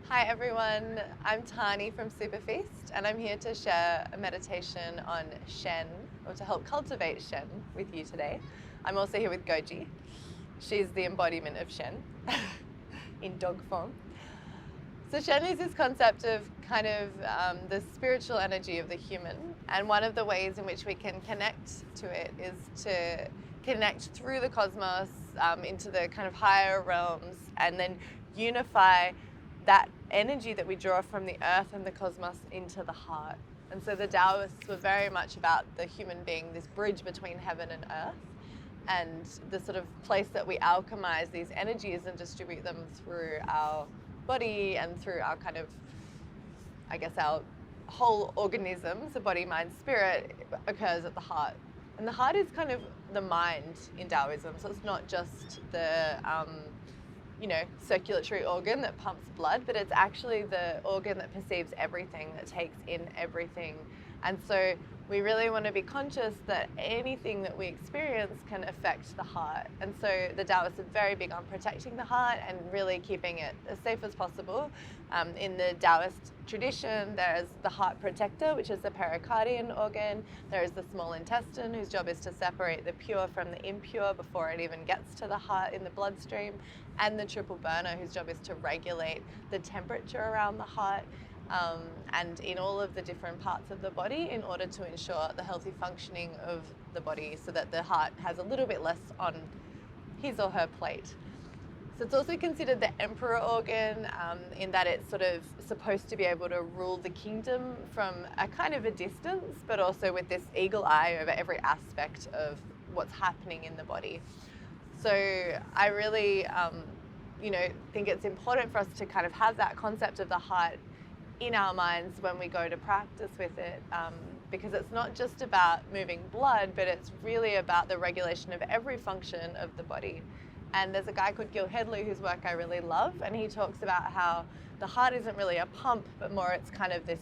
Hi everyone, I'm Tahnee from SuperFeast and I'm here to share a meditation on Shen, or to help cultivate Shen with you today. I'm also here with Goji. She's the embodiment of Shen in dog form. So Shen is this concept of kind of the spiritual energy of the human, and one of the ways in which we can connect to it is to connect through the cosmos into the kind of higher realms, and then unify that energy that we draw from the earth and the cosmos into the heart. And so the Taoists were very much about the human being this bridge between heaven and earth, and the sort of place that we alchemize these energies and distribute them through our body and through our kind of, I guess, our whole organism, so body, mind, spirit, occurs at the heart. And the heart is kind of the mind in Taoism, so it's not just the circulatory organ that pumps blood, but it's actually the organ that perceives everything, that takes in everything. And so we really want to be conscious that anything that we experience can affect the heart. And so the Taoists are very big on protecting the heart and really keeping it as safe as possible. In the Taoist tradition, there's the heart protector, which is the pericardian organ. There is the small intestine, whose job is to separate the pure from the impure before it even gets to the heart in the bloodstream. And the triple burner, whose job is to regulate the temperature around the heart and in all of the different parts of the body, in order to ensure the healthy functioning of the body, so that the heart has a little bit less on his or her plate. So it's also considered the emperor organ, in that it's sort of supposed to be able to rule the kingdom from a kind of a distance, but also with this eagle eye over every aspect of what's happening in the body. So I really, think it's important for us to kind of have that concept of the heart in our minds when we go to practice with it, because it's not just about moving blood, but it's really about the regulation of every function of the body. And there's a guy called Gil Hedley whose work I really love, and he talks about how the heart isn't really a pump, but more it's kind of this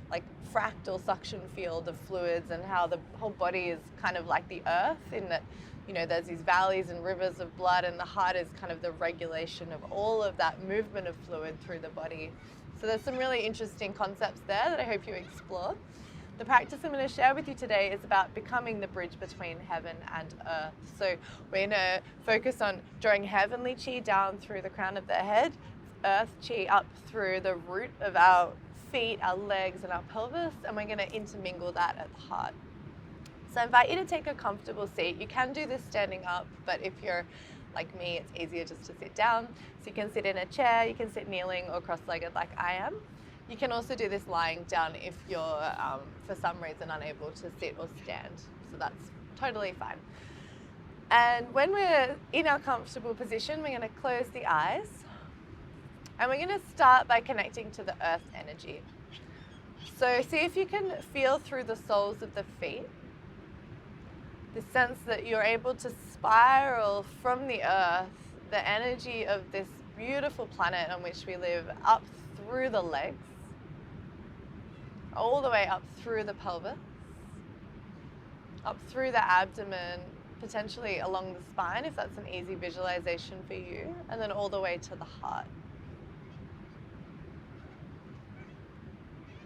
like fractal suction field of fluids, and how the whole body is kind of like the earth, in that there's these valleys and rivers of blood, and the heart is kind of the regulation of all of that movement of fluid through the body. So there's some really interesting concepts there that I hope you explore. The practice I'm going to share with you today is about becoming the bridge between heaven and earth. So we're going to focus on drawing heavenly chi down through the crown of the head, earth chi up through the root of our feet, our legs, and our pelvis, and we're going to intermingle that at the heart. So I invite you to take a comfortable seat. You can do this standing up, but if you're like me, it's easier just to sit down. So you can sit in a chair, you can sit kneeling or cross-legged like I am. You can also do this lying down if you're, for some reason, unable to sit or stand. So that's totally fine. And when we're in our comfortable position, we're going to close the eyes. And we're going to start by connecting to the earth energy. So see if you can feel through the soles of the feet the sense that you're able to spiral from the earth, the energy of this beautiful planet on which we live, up through the legs, all the way up through the pelvis, up through the abdomen, potentially along the spine if that's an easy visualization for you, and then all the way to the heart.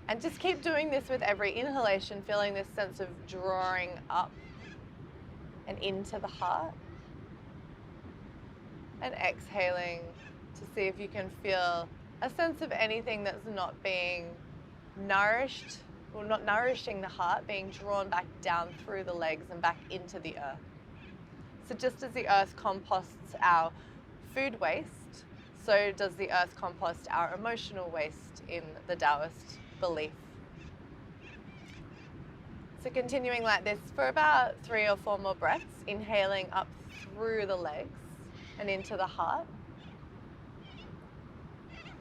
And just keep doing this with every inhalation, feeling this sense of drawing up and into the heart, and exhaling to see if you can feel a sense of anything that's not being nourished, or not nourishing the heart, being drawn back down through the legs and back into the earth. So just as the earth composts our food waste, so does the earth compost our emotional waste in the Taoist belief. So continuing like this for about 3 or 4 more breaths, inhaling up through the legs and into the heart.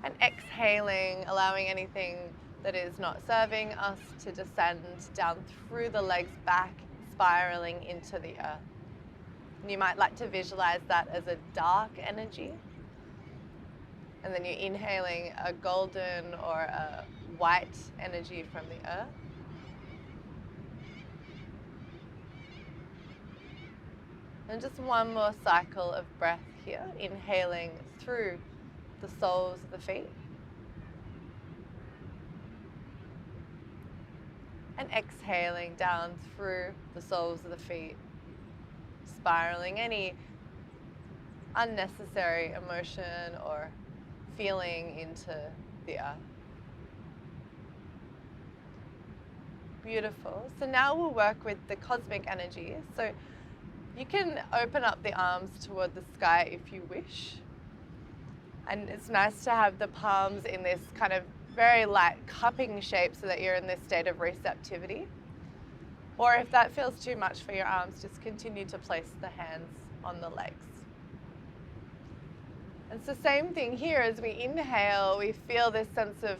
And exhaling, allowing anything that is not serving us to descend down through the legs, back, spiraling into the earth. And you might like to visualize that as a dark energy. And then you're inhaling a golden or a white energy from the earth. And just one more cycle of breath here, inhaling through the soles of the feet And exhaling down through the soles of the feet, spiraling any unnecessary emotion or feeling into the earth. Beautiful. So now we'll work with the cosmic energy. So you can open up the arms toward the sky if you wish. And it's nice to have the palms in this kind of very light cupping shape so that you're in this state of receptivity. Or if that feels too much for your arms, just continue to place the hands on the legs. It's the same thing here. As we inhale, we feel this sense of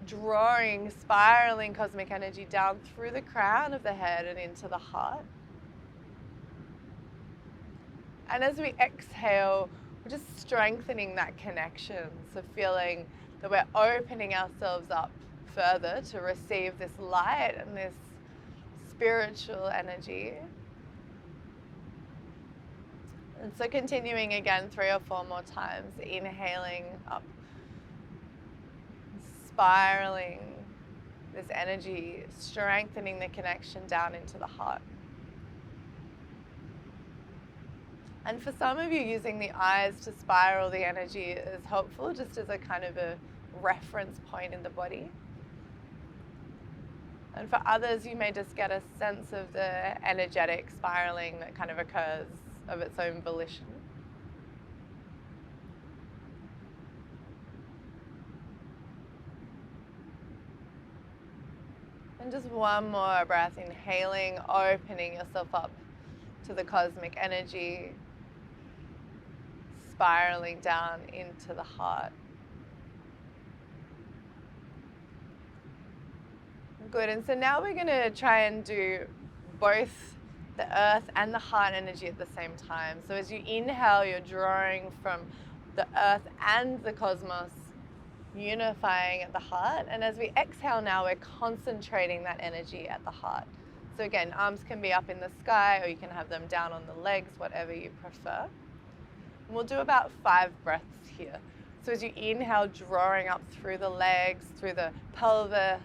drawing, spiraling cosmic energy down through the crown of the head and into the heart. And as we exhale, we're just strengthening that connection. So feeling that we're opening ourselves up further to receive this light and this spiritual energy. And so continuing again 3 or 4 more times, inhaling up, spiraling this energy, strengthening the connection down into the heart. And for some of you, using the eyes to spiral the energy is helpful, just as a kind of a reference point in the body. And for others, you may just get a sense of the energetic spiraling that kind of occurs of its own volition. And just one more breath, inhaling, opening yourself up to the cosmic energy, spiraling down into the heart. Good, and so now we're going to try and do both the earth and the heart energy at the same time. So as you inhale, you're drawing from the earth and the cosmos, unifying at the heart. And as we exhale now, we're concentrating that energy at the heart. So again, arms can be up in the sky, or you can have them down on the legs, whatever you prefer. And we'll do about 5 breaths here. So as you inhale, drawing up through the legs, through the pelvis,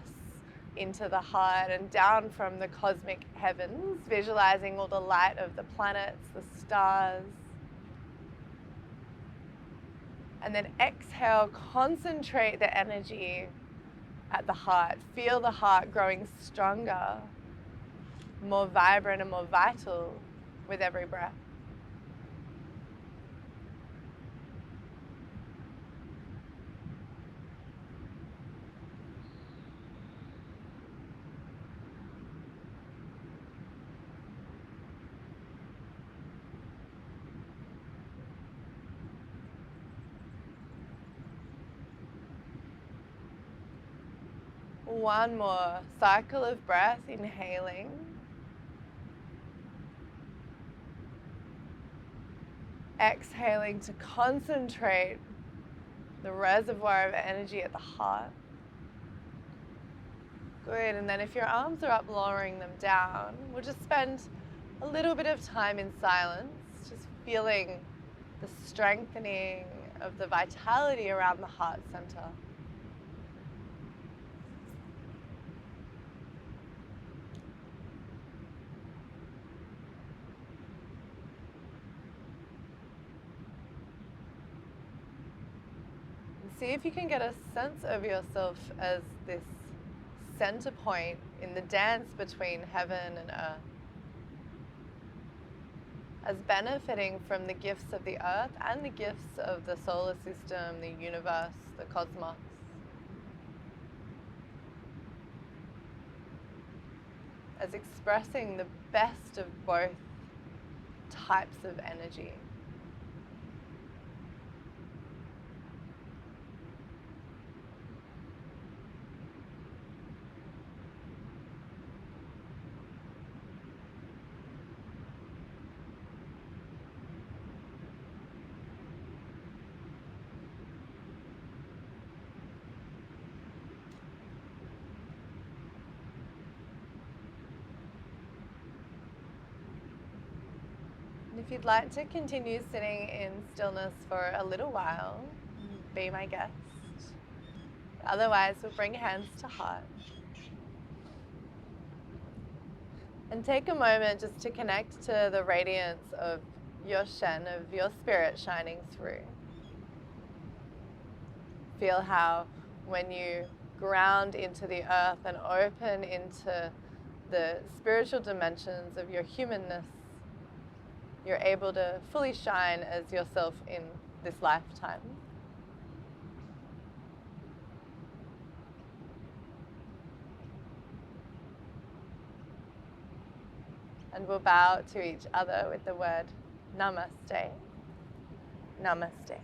into the heart and down from the cosmic heavens, visualizing all the light of the planets, the stars. And then exhale, concentrate the energy at the heart. Feel the heart growing stronger, more vibrant and more vital with every breath. One more cycle of breath, inhaling. Exhaling to concentrate the reservoir of energy at the heart. Good, and then if your arms are up, lowering them down. We'll just spend a little bit of time in silence, just feeling the strengthening of the vitality around the heart center. See if you can get a sense of yourself as this center point in the dance between heaven and earth, as benefiting from the gifts of the earth and the gifts of the solar system, the universe, the cosmos. As expressing the best of both types of energy. If you'd like to continue sitting in stillness for a little while, be my guest. Otherwise, we'll bring hands to heart. And take a moment just to connect to the radiance of your Shen, of your spirit shining through. Feel how when you ground into the earth and open into the spiritual dimensions of your humanness, you're able to fully shine as yourself in this lifetime. And we'll bow to each other with the word Namaste. Namaste.